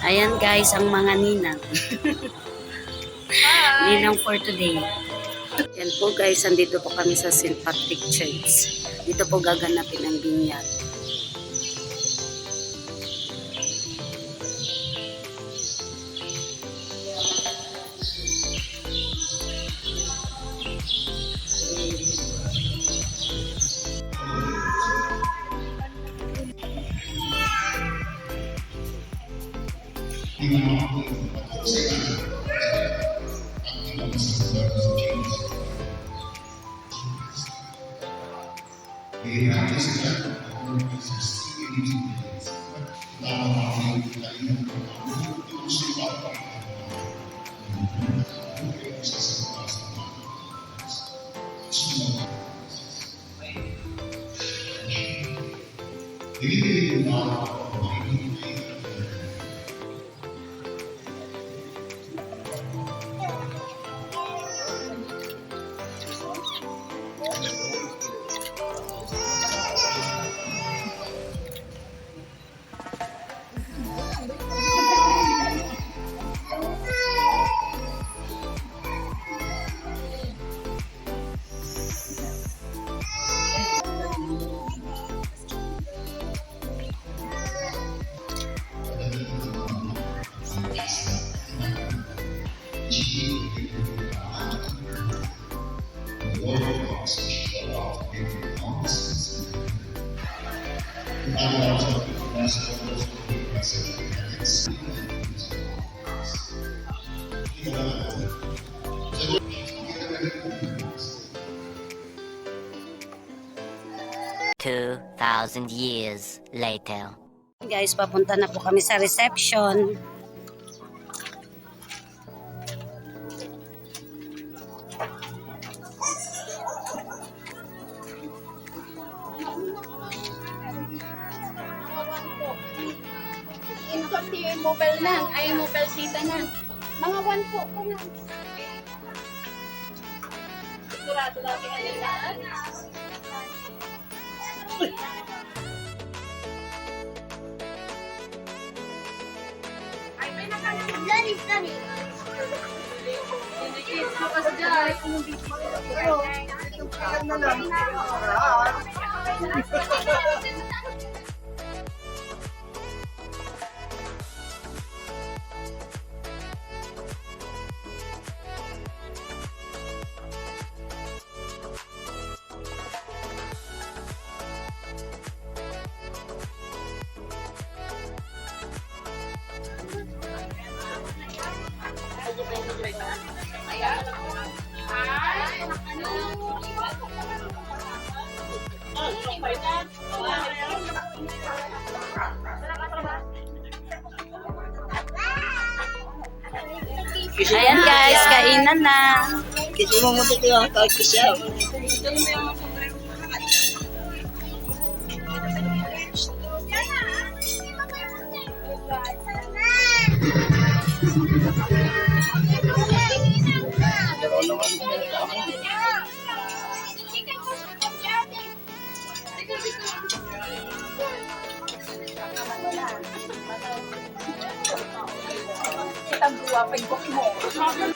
Ayan guys, ang mga ninang. Ninang for today. Yan po guys, andito po kami sa St. Patrick Church. Dito po gaganapin ang binyag. $2,000 years later. Guys, papunta na po kami sa reception. Insorti yung mobile na, ay mobile sita na. Mga 1 po ko na. Sigurado natin ang ilaan. Ay, may nakalagay. Lari. Hindi kids mo kasi dyan. Ayan guys, kainan na. Kasi mo mo dito ang kahit siya. Kita dua pagkok mo. Halo.